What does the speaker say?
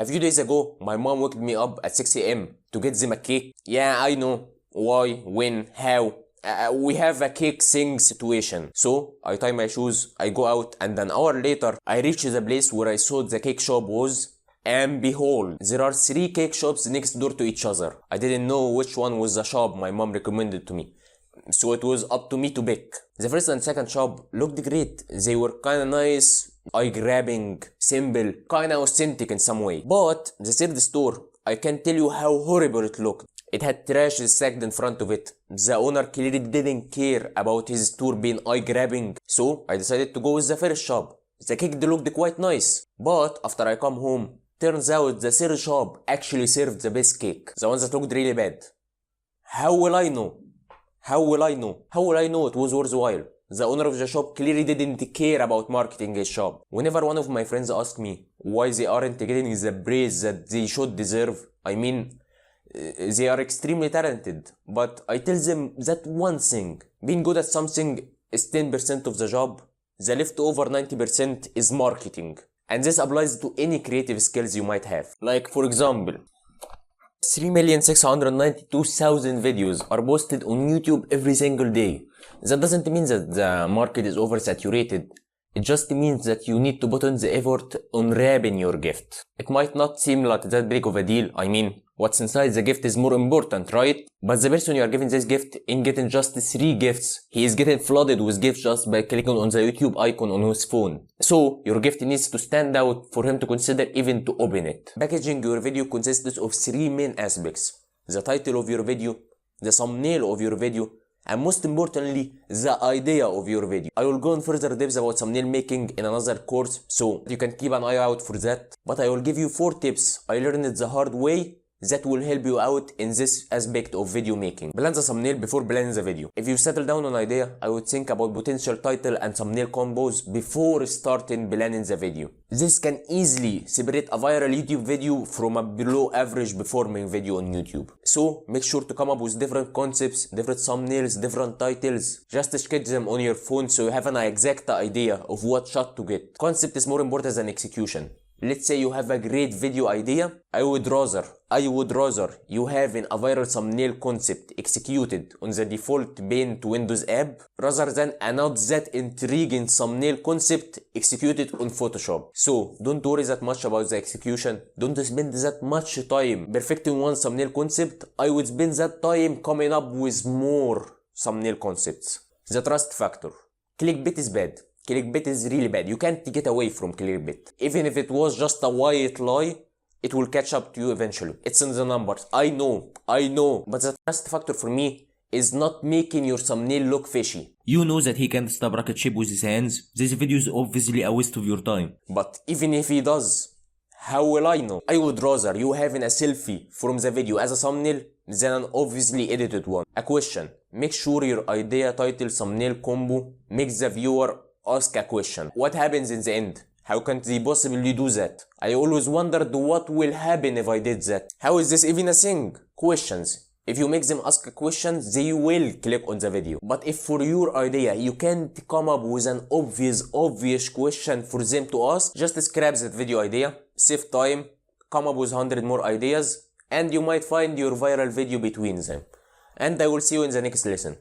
A few days ago, my mom woke me up at 6 a.m. to get them a cake. Yeah, I know. Why, when, how. We have a cake sing situation. So, I tie my shoes, I go out, and an hour later, I reach the place where I saw the cake shop was. And behold, there are 3 cake shops next door to each other. I didn't know which one was the shop my mom recommended to me. So it was up to me to pick. The first and second shop looked great. They were kinda nice, eye-grabbing, simple, kinda authentic in some way. But the third store, I can't tell you how horrible it looked. It had trash stacked in front of it. The owner clearly didn't care about his store being eye-grabbing. So I decided to go with the first shop. The cake looked quite nice. But after I come home, turns out the third shop actually served the best cake. The one that looked really bad. How will I know? How will I know? How will I know it was worthwhile? The owner of the shop clearly didn't care about marketing his shop. Whenever one of my friends ask me why they aren't getting the praise that they should deserve, I mean, they are extremely talented. But I tell them that one thing, being good at something is 10% of the job. The leftover 90% is marketing. And this applies to any creative skills you might have. Like, for example, 3,692,000 videos are posted on YouTube every single day. That doesn't mean that the market is oversaturated. It just means that you need to put in the effort on wrapping your gift. It might not seem like that big of a deal. I mean, what's inside the gift is more important, right? But the person you are giving this gift ain't getting just 3 gifts. He is getting flooded with gifts just by clicking on the YouTube icon on his phone. So, your gift needs to stand out for him to consider even to open it. Packaging your video consists of 3 main aspects. The title of your video, the thumbnail of your video, and most importantly, the idea of your video. I will go in further depth about thumbnail making in another course, so you can keep an eye out for that. But I will give you 4 tips I learned it the hard way that will help you out in this aspect of video making. Plan the thumbnail before planning the video. If you settle down on an idea, I would think about potential title and thumbnail combos before starting planning the video. This can easily separate a viral YouTube video from a below average performing video on YouTube. So make sure to come up with different concepts, different thumbnails, different titles. Just sketch them on your phone so you have an exact idea of what shot to get. Concept is more important than execution. Let's say you have a great video idea. I would rather you have a viral thumbnail concept executed on the default Paint to Windows app rather than a not that intriguing thumbnail concept executed on Photoshop. So don't worry that much about the execution. Don't spend that much time perfecting one thumbnail concept. I would spend that time coming up with more thumbnail concepts. The trust factor. Clickbait is bad. Clickbait is really bad. You can't get away from clickbait. Even if it was just a white lie, it will catch up to you eventually. It's in the numbers. I know. But the trust factor for me is not making your thumbnail look fishy. You know that he can't stop rocket ship with his hands. This video is obviously a waste of your time. But even if he does, how will I know? I would rather you having a selfie from the video as a thumbnail than an obviously edited one. A question. Make sure your idea, title, thumbnail combo makes the viewer ask a question. What happens in the end? How can they possibly do that? I always wondered what will happen if I did that. How is this even a thing? Questions. If you make them ask a question, they will click on the video. But if for your idea you can't come up with an obvious question for them to ask, just scrap that video idea, save time, come up with 100 more ideas, and you might find your viral video between them. And I will see you in the next lesson.